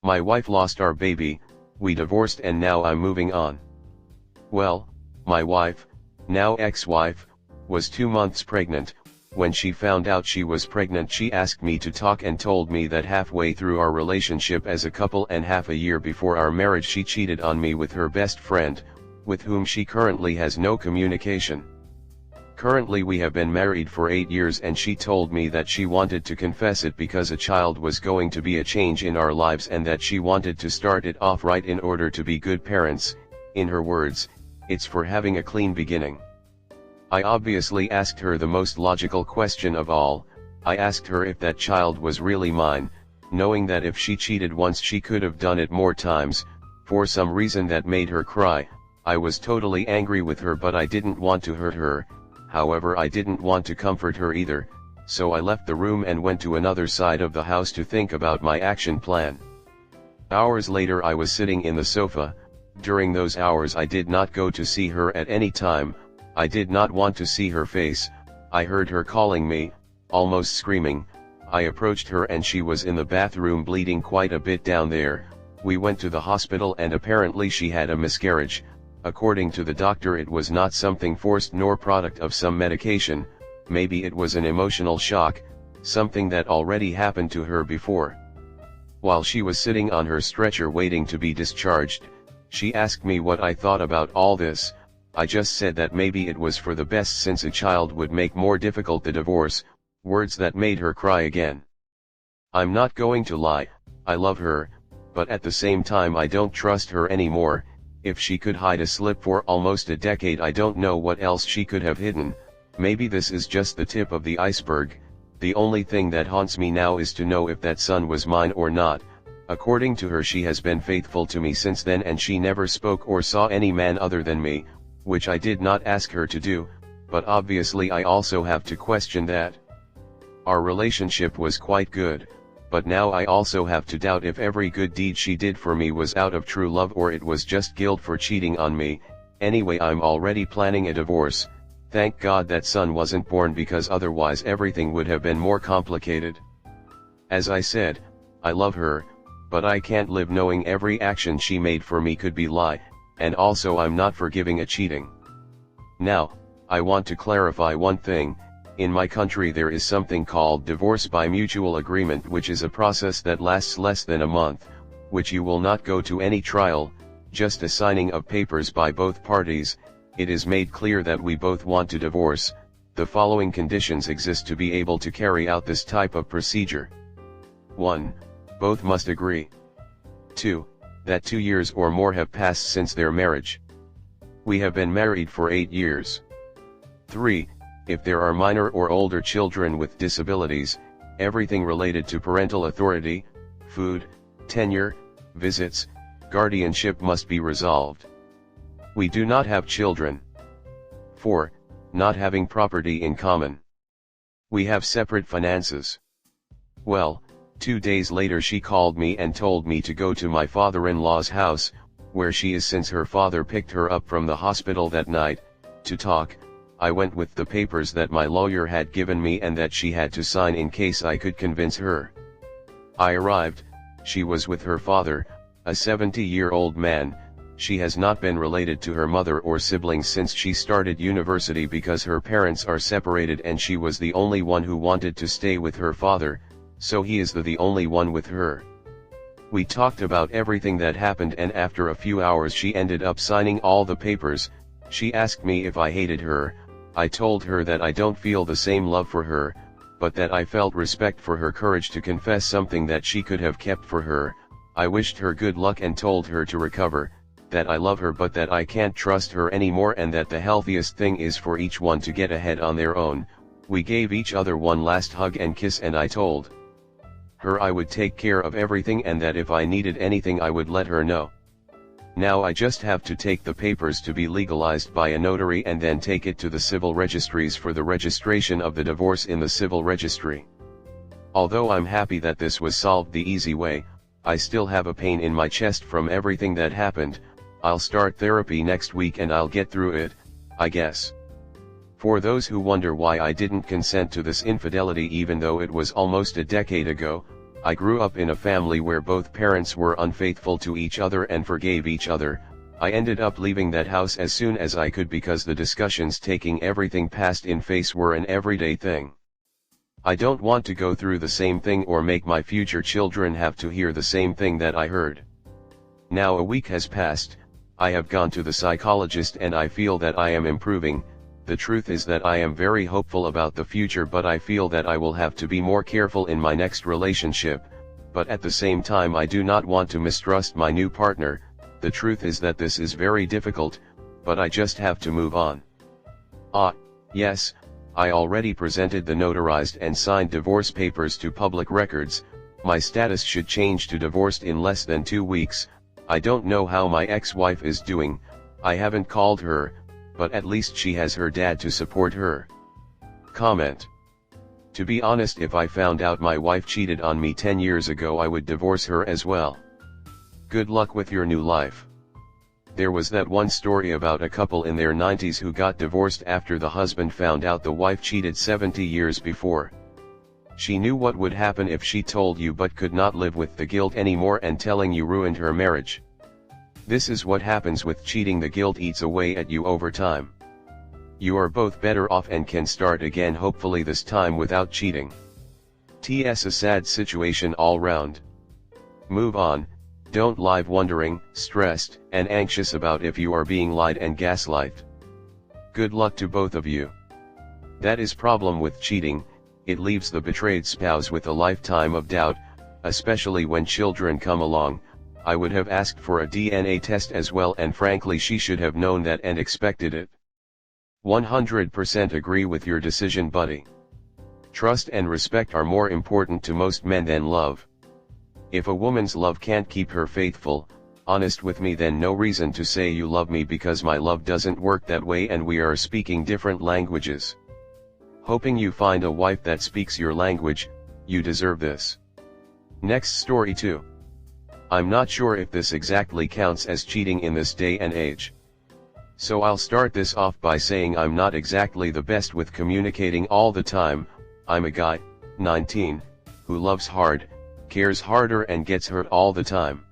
My wife lost our baby, we divorced and now I'm moving on. Well, my wife, now ex-wife, was 2 months pregnant. When she found out she was pregnant, she asked me to talk and told me that halfway through our relationship as a couple and half a year before our marriage she cheated on me with her best friend, with whom she currently has no communication. Currently we have been married for 8 years and she told me that she wanted to confess it because a child was going to be a change in our lives and that she wanted to start it off right in order to be good parents. In her words, it's for having a clean beginning. I obviously asked her the most logical question of all. I asked her if that child was really mine, knowing that if she cheated once she could have done it more times, for some reason that made her cry. I was totally angry with her, but I didn't want to hurt her. However, I didn't want to comfort her either, so I left the room and went to another side of the house to think about my action plan. Hours later I was sitting in the sofa. During those hours I did not go to see her at any time. I did not want to see her face. I heard her calling me, almost screaming. I approached her and she was in the bathroom bleeding quite a bit down there. We went to the hospital and apparently she had a miscarriage. According to the doctor, it was not something forced nor product of some medication. Maybe it was an emotional shock, something that already happened to her before. While she was sitting on her stretcher waiting to be discharged, she asked me what I thought about all this. I just said that maybe it was for the best since a child would make more difficult the divorce, words that made her cry again. I'm not going to lie, I love her, but at the same time I don't trust her anymore. If she could hide a slip for almost a decade, I don't know what else she could have hidden. Maybe this is just the tip of the iceberg. The only thing that haunts me now is to know if that son was mine or not. According to her, she has been faithful to me since then and she never spoke or saw any man other than me, which I did not ask her to do, but obviously I also have to question that. Our relationship was quite good, but now I also have to doubt if every good deed she did for me was out of true love or it was just guilt for cheating on me. Anyway, I'm already planning a divorce. Thank God that son wasn't born, because otherwise everything would have been more complicated. As I said, I love her, but I can't live knowing every action she made for me could be lie. And also I'm not forgiving a cheating. Now, I want to clarify one thing. In my country there is something called divorce by mutual agreement, which is a process that lasts less than a month, which you will not go to any trial, just a signing of papers by both parties. It is made clear that we both want to divorce. The following conditions exist to be able to carry out this type of procedure. 1. Both must agree. 2. That 2 years or more have passed since their marriage. We have been married for 8 years. 3. If there are minor or older children with disabilities, everything related to parental authority, food, tenure, visits, guardianship must be resolved. We do not have children. 4. Not having property in common. We have separate finances. Well, 2 days later she called me and told me to go to my father-in-law's house, where she is since her father picked her up from the hospital that night, to talk. I went with the papers that my lawyer had given me and that she had to sign in case I could convince her. I arrived. She was with her father, a 70-year-old man. She has not been related to her mother or siblings since she started university because her parents are separated and she was the only one who wanted to stay with her father, so he is the only one with her. We talked about everything that happened and after a few hours she ended up signing all the papers. She asked me if I hated her. I told her that I don't feel the same love for her, but that I felt respect for her courage to confess something that she could have kept for her. I wished her good luck and told her to recover, that I love her but that I can't trust her anymore and that the healthiest thing is for each one to get ahead on their own. We gave each other one last hug and kiss and I told her I would take care of everything and that if I needed anything I would let her know. Now I just have to take the papers to be legalized by a notary and then take it to the civil registries for the registration of the divorce in the civil registry. Although I'm happy that this was solved the easy way, I still have a pain in my chest from everything that happened. I'll start therapy next week and I'll get through it, I guess. For those who wonder why I didn't consent to this infidelity even though it was almost a decade ago, I grew up in a family where both parents were unfaithful to each other and forgave each other. I ended up leaving that house as soon as I could because the discussions taking everything past in face were an everyday thing. I don't want to go through the same thing or make my future children have to hear the same thing that I heard. Now a week has passed, I have gone to the psychologist and I feel that I am improving. The truth is that I am very hopeful about the future, but I feel that I will have to be more careful in my next relationship, but at the same time I do not want to mistrust my new partner. The truth is that this is very difficult, but I just have to move on. Yes, I already presented the notarized and signed divorce papers to public records. My status should change to divorced in less than 2 weeks. I don't know how my ex-wife is doing. I haven't called her, but at least she has her dad to support her. Comment. To be honest, if I found out my wife cheated on me 10 years ago, I would divorce her as well. Good luck with your new life. There was that one story about a couple in their 90s who got divorced after the husband found out the wife cheated 70 years before. She knew what would happen if she told you, but could not live with the guilt anymore, and telling you ruined her marriage. This is what happens with cheating. The guilt eats away at you over time. You are both better off and can start again, hopefully this time without cheating. T.S. a sad situation all round. Move on. Don't live wondering, stressed, and anxious about if you are being lied and gaslight. Good luck to both of you. That is problem with cheating. It leaves the betrayed spouse with a lifetime of doubt, especially when children come along. I would have asked for a DNA test as well, and frankly she should have known that and expected it. 100% agree with your decision, buddy. Trust and respect are more important to most men than love. If a woman's love can't keep her faithful, honest with me, then no reason to say you love me, because my love doesn't work that way and we are speaking different languages. Hoping you find a wife that speaks your language. You deserve this. Next story 2. I'm not sure if this exactly counts as cheating in this day and age. So I'll start this off by saying I'm not exactly the best with communicating all the time. I'm a guy, 19, who loves hard, cares harder and gets hurt all the time.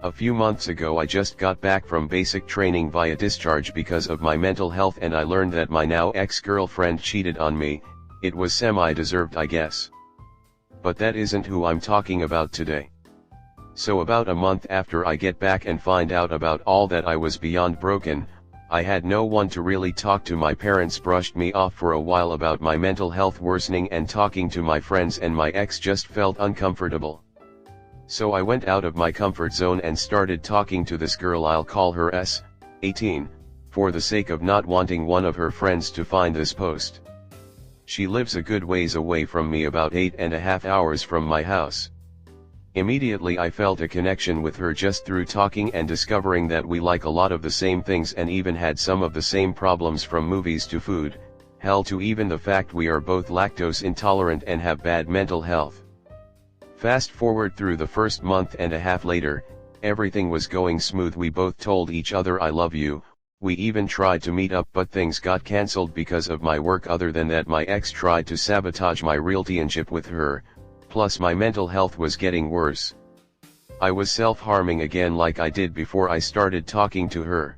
A few months ago I just got back from basic training via discharge because of my mental health, and I learned that my now ex-girlfriend cheated on me. It was semi-deserved, I guess. But that isn't who I'm talking about today. So about a month after I get back and find out about all that, I was beyond broken. I had no one to really talk to. My parents brushed me off for a while about my mental health worsening, and talking to my friends and my ex just felt uncomfortable. So I went out of my comfort zone and started talking to this girl. I'll call her S, 18, for the sake of not wanting one of her friends to find this post. She lives a good ways away from me, about 8.5 hours from my house. Immediately I felt a connection with her just through talking and discovering that we like a lot of the same things and even had some of the same problems, from movies to food, hell to even the fact we are both lactose intolerant and have bad mental health. Fast forward through the first month and a half later, everything was going smooth. We both told each other I love you. We even tried to meet up, but things got cancelled because of my work. Other than that, my ex tried to sabotage my relationship with her. Plus my mental health was getting worse. I was self-harming again like I did before I started talking to her.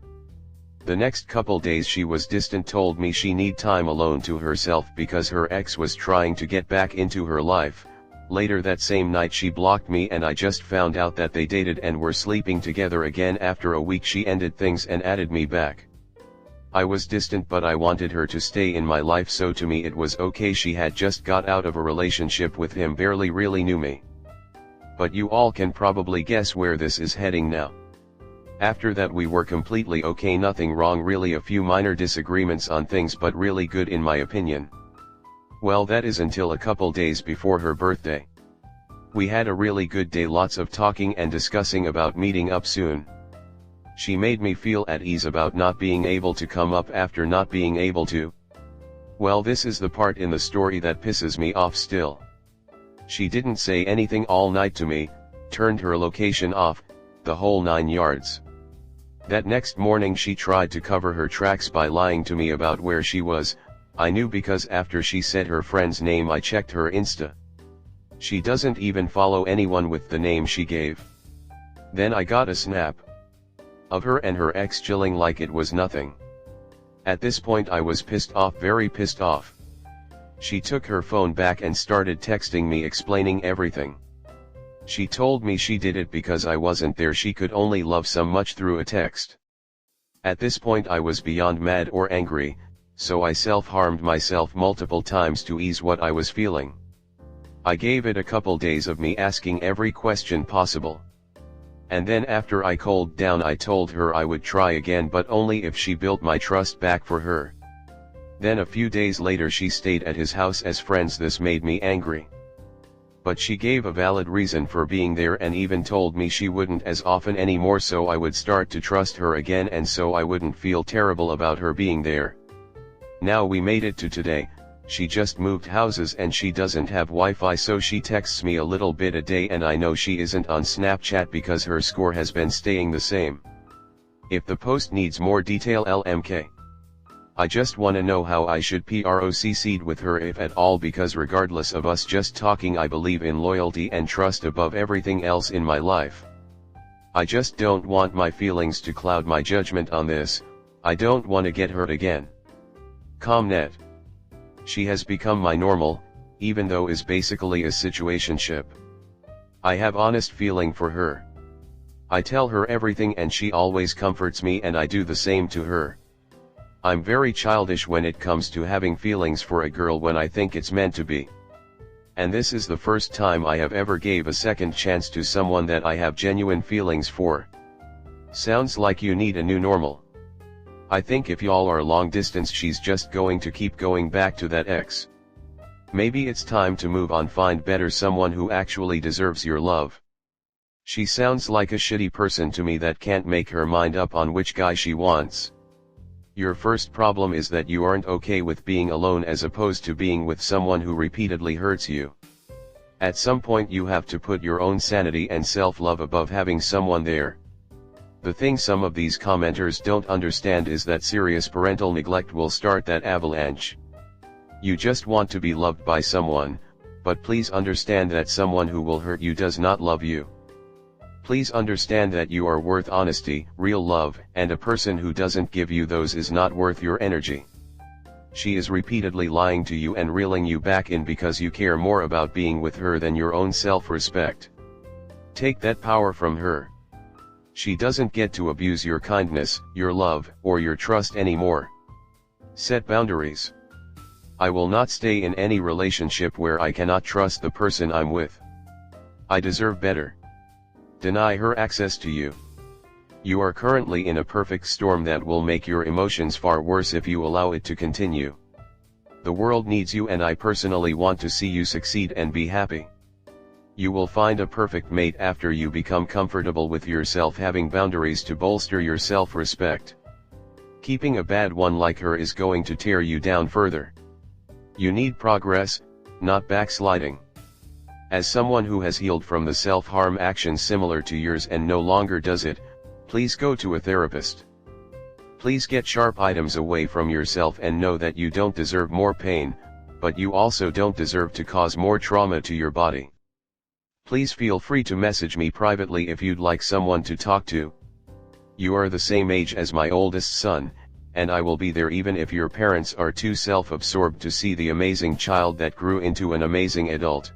The next couple days she was distant, told me she need time alone to herself because her ex was trying to get back into her life. Later that same night she blocked me, and I just found out that they dated and were sleeping together again. After a week she ended things and added me back. I was distant, but I wanted her to stay in my life, so to me it was okay. She had just got out of a relationship with him, barely really knew me. But you all can probably guess where this is heading now. After that we were completely okay, nothing wrong really, a few minor disagreements on things, but really good in my opinion. Well, that is until a couple days before her birthday. We had a really good day, lots of talking and discussing about meeting up soon. She made me feel at ease about not being able to come up after not being able to. Well, this is the part in the story that pisses me off still. She didn't say anything all night to me, turned her location off, the whole 9 yards. That next morning she tried to cover her tracks by lying to me about where she was. I knew because after she said her friend's name I checked her Insta. She doesn't even follow anyone with the name she gave. Then I got a snap of her and her ex chilling like it was nothing. At this point I was pissed off, very pissed off. She took her phone back and started texting me explaining everything. She told me she did it because I wasn't there, she could only love so much through a text. At this point I was beyond mad or angry, so I self-harmed myself multiple times to ease what I was feeling. I gave it a couple days of me asking every question possible. And then after I cooled down I told her I would try again, but only if she built my trust back for her. Then a few days later she stayed at his house as friends. This made me angry. But she gave a valid reason for being there and even told me she wouldn't as often anymore, so I would start to trust her again and so I wouldn't feel terrible about her being there. Now we made it to today. She just moved houses and she doesn't have Wi-Fi, so she texts me a little bit a day, and I know she isn't on Snapchat because her score has been staying the same. If the post needs more detail, LMK. I just wanna know how I should proceed with her, if at all, because regardless of us just talking, I believe in loyalty and trust above everything else in my life. I just don't want my feelings to cloud my judgment on this. I don't wanna get hurt again. Comnet. She has become my normal, even though is basically a situationship. I have honest feeling for her. I tell her everything and she always comforts me, and I do the same to her. I'm very childish when it comes to having feelings for a girl when I think it's meant to be. And this is the first time I have ever gave a second chance to someone that I have genuine feelings for. Sounds like you need a new normal. I think if y'all are long distance, she's just going to keep going back to that ex. Maybe it's time to move on, find better someone who actually deserves your love. She sounds like a shitty person to me that can't make her mind up on which guy she wants. Your first problem is that you aren't okay with being alone as opposed to being with someone who repeatedly hurts you. At some point you have to put your own sanity and self-love above having someone there. The thing some of these commenters don't understand is that serious parental neglect will start that avalanche. You just want to be loved by someone, but please understand that someone who will hurt you does not love you. Please understand that you are worth honesty, real love, and a person who doesn't give you those is not worth your energy. She is repeatedly lying to you and reeling you back in because you care more about being with her than your own self-respect. Take that power from her. She doesn't get to abuse your kindness, your love, or your trust anymore. Set boundaries. I will not stay in any relationship where I cannot trust the person I'm with. I deserve better. Deny her access to you. You are currently in a perfect storm that will make your emotions far worse if you allow it to continue. The world needs you, and I personally want to see you succeed and be happy. You will find a perfect mate after you become comfortable with yourself having boundaries to bolster your self-respect. Keeping a bad one like her is going to tear you down further. You need progress, not backsliding. As someone who has healed from the self-harm actions similar to yours and no longer does it, please go to a therapist. Please get sharp items away from yourself and know that you don't deserve more pain, but you also don't deserve to cause more trauma to your body. Please feel free to message me privately if you'd like someone to talk to. You are the same age as my oldest son, and I will be there even if your parents are too self-absorbed to see the amazing child that grew into an amazing adult.